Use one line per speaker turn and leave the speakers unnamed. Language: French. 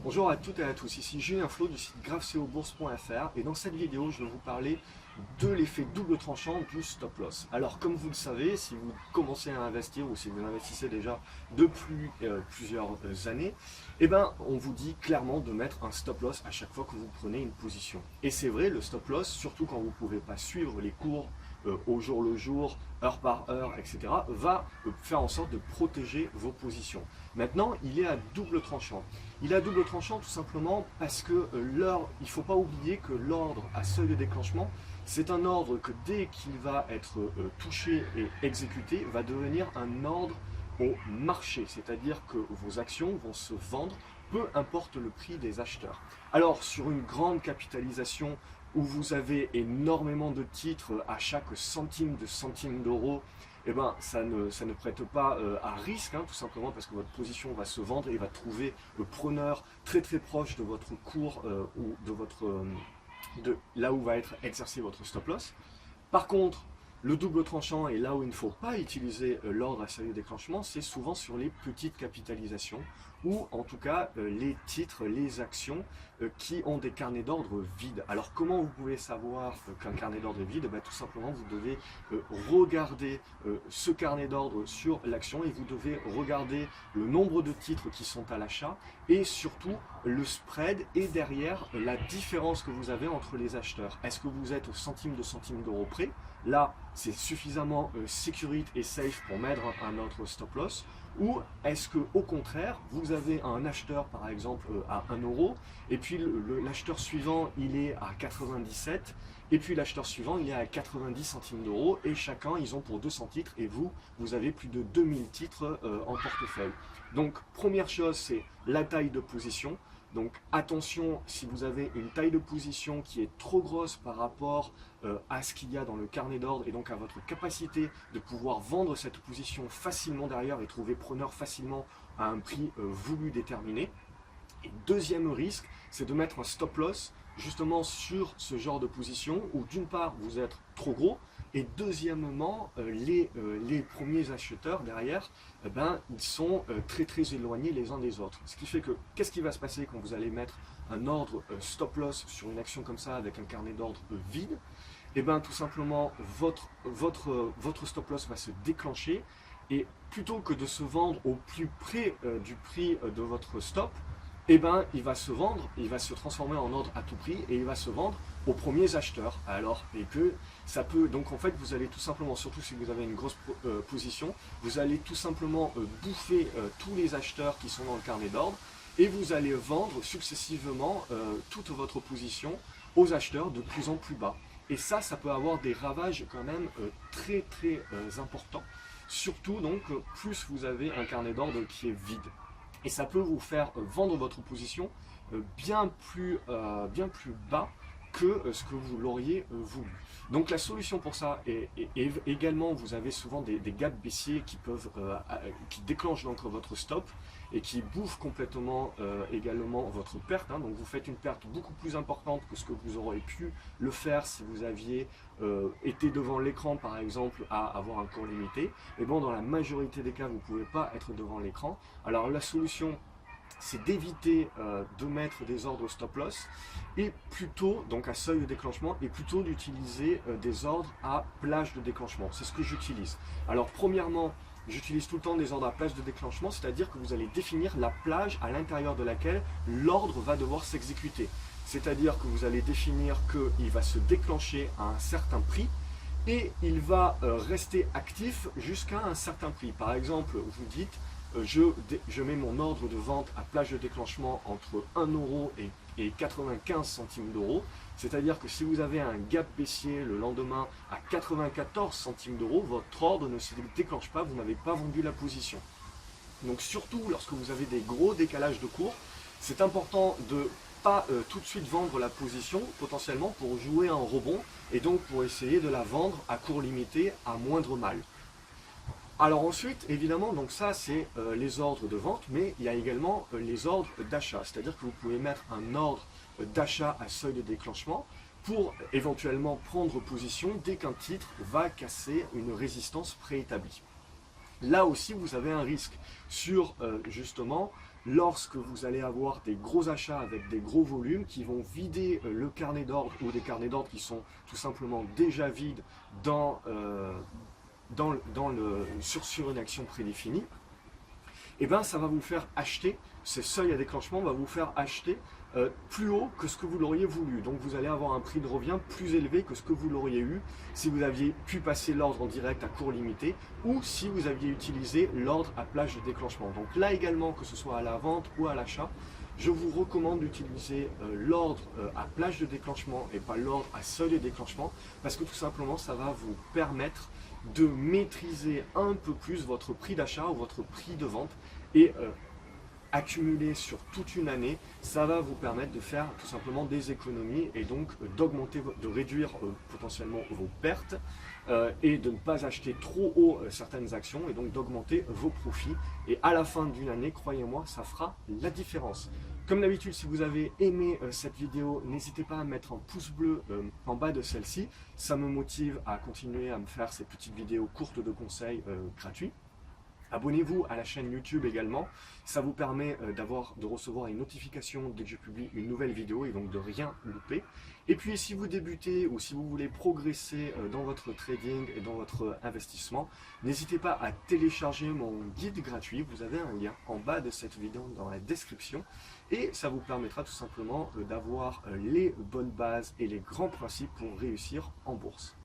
Bonjour à toutes et à tous, ici Julien Flo du site graphcobourse.fr et dans cette vidéo je vais vous parler de l'effet double tranchant du stop loss. Alors comme vous le savez, si vous commencez à investir ou si vous investissez déjà depuis plusieurs années, on vous dit clairement de mettre un stop loss à chaque fois que vous prenez une position. Et c'est vrai, le stop loss, surtout quand vous ne pouvez pas suivre les cours au jour le jour, heure par heure, etc., va faire en sorte de protéger vos positions. Maintenant, il est à double tranchant. Il est à double tranchant tout simplement parce que il ne faut pas oublier que l'ordre à seuil de déclenchement, c'est un ordre que dès qu'il va être touché et exécuté, va devenir un ordre au marché, c'est-à-dire que vos actions vont se vendre, peu importe le prix des acheteurs. Alors, sur une grande capitalisation où vous avez énormément de titres à chaque centime d'euro, ça ne prête pas à risque, tout simplement parce que votre position va se vendre et va trouver le preneur très très proche de votre cours ou de là où va être exercé votre stop loss. Par contre, le double tranchant est là où il ne faut pas utiliser l'ordre à seuil de déclenchement, c'est souvent sur les petites capitalisations ou en tout cas les titres, les actions qui ont des carnets d'ordre vides. Alors comment vous pouvez savoir qu'un carnet d'ordre est vide? Tout simplement vous devez regarder ce carnet d'ordre sur l'action et vous devez regarder le nombre de titres qui sont à l'achat et surtout le spread et derrière la différence que vous avez entre les acheteurs. Est-ce que vous êtes au centime d'euro près? Là, c'est suffisamment sécurité et safe pour mettre un autre stop loss. Ou est-ce que au contraire, vous avez un acheteur par exemple à 1 euro, et puis l'acheteur suivant il est à 97, et puis l'acheteur suivant il est à 90 centimes d'euros, et chacun ils ont pour 200 titres, et vous avez plus de 2000 titres en portefeuille. Donc première chose, c'est la taille de position. Donc attention, si vous avez une taille de position qui est trop grosse par rapport à ce qu'il y a dans le carnet d'ordre et donc à votre capacité de pouvoir vendre cette position facilement derrière et trouver preneur facilement à un prix voulu déterminé. Et deuxième risque, c'est de mettre un stop loss justement sur ce genre de position où d'une part vous êtes trop gros et deuxièmement les premiers acheteurs derrière ils sont très très éloignés les uns des autres. Ce qui fait que qu'est-ce qui va se passer quand vous allez mettre un ordre stop loss sur une action comme ça avec un carnet d'ordre vide? Tout simplement votre stop loss va se déclencher et plutôt que de se vendre au plus près du prix de votre stop, il va se vendre, il va se transformer en ordre à tout prix et il va se vendre aux premiers acheteurs. Alors, et que ça peut, donc en fait, vous allez tout simplement, surtout si vous avez une grosse position, vous allez tout simplement bouffer tous les acheteurs qui sont dans le carnet d'ordre et vous allez vendre successivement toute votre position aux acheteurs de plus en plus bas. Et ça peut avoir des ravages quand même très très importants. Surtout donc, plus vous avez un carnet d'ordre qui est vide. Et ça peut vous faire vendre votre position bien plus bas que ce que vous l'auriez voulu. Donc la solution pour ça est également, vous avez souvent des gaps baissiers qui déclenchent donc votre stop et qui bouffent complètement également votre perte. Donc vous faites une perte beaucoup plus importante que ce que vous auriez pu le faire si vous aviez été devant l'écran par exemple à avoir un cours limité. Et bon, dans la majorité des cas, vous ne pouvez pas être devant l'écran. Alors la solution, c'est d'éviter de mettre des ordres stop loss et plutôt, donc à seuil de déclenchement, et plutôt d'utiliser des ordres à plage de déclenchement. C'est ce que j'utilise. Alors premièrement, j'utilise tout le temps des ordres à plage de déclenchement, c'est-à-dire que vous allez définir la plage à l'intérieur de laquelle l'ordre va devoir s'exécuter. C'est-à-dire que vous allez définir qu'il va se déclencher à un certain prix et il va rester actif jusqu'à un certain prix. Par exemple, vous dites je mets mon ordre de vente à plage de déclenchement entre 1 euro et 95 centimes d'euros. C'est-à-dire que si vous avez un gap baissier le lendemain à 94 centimes d'euros, votre ordre ne se déclenche pas, vous n'avez pas vendu la position. Donc surtout lorsque vous avez des gros décalages de cours, c'est important de pas tout de suite vendre la position potentiellement pour jouer un rebond et donc pour essayer de la vendre à cours limité à moindre mal. Alors ensuite, évidemment, donc ça c'est les ordres de vente, mais il y a également les ordres d'achat. C'est-à-dire que vous pouvez mettre un ordre d'achat à seuil de déclenchement pour éventuellement prendre position dès qu'un titre va casser une résistance préétablie. Là aussi, vous avez un risque sur justement lorsque vous allez avoir des gros achats avec des gros volumes qui vont vider le carnet d'ordre ou des carnets d'ordre qui sont tout simplement déjà vides sur une action prédéfinie, et bien ça va vous faire acheter, ces seuils à déclenchement va vous faire acheter plus haut que ce que vous l'auriez voulu. Donc vous allez avoir un prix de revient plus élevé que ce que vous l'auriez eu si vous aviez pu passer l'ordre en direct à cours limité ou si vous aviez utilisé l'ordre à plage de déclenchement. Donc là également, que ce soit à la vente ou à l'achat, je vous recommande d'utiliser l'ordre à plage de déclenchement et pas l'ordre à seuil de déclenchement parce que tout simplement ça va vous permettre de maîtriser un peu plus votre prix d'achat ou votre prix de vente et accumuler sur toute une année, ça va vous permettre de faire tout simplement des économies et donc d'augmenter, de réduire potentiellement vos pertes et de ne pas acheter trop haut certaines actions et donc d'augmenter vos profits. Et à la fin d'une année, croyez-moi, ça fera la différence. Comme d'habitude, si vous avez aimé cette vidéo, n'hésitez pas à mettre un pouce bleu en bas de celle-ci. Ça me motive à continuer à me faire ces petites vidéos courtes de conseils gratuits. Abonnez-vous à la chaîne YouTube également, ça vous permet de recevoir une notification dès que je publie une nouvelle vidéo et donc de rien louper. Et puis si vous débutez ou si vous voulez progresser dans votre trading et dans votre investissement, n'hésitez pas à télécharger mon guide gratuit, vous avez un lien en bas de cette vidéo dans la description et ça vous permettra tout simplement d'avoir les bonnes bases et les grands principes pour réussir en bourse.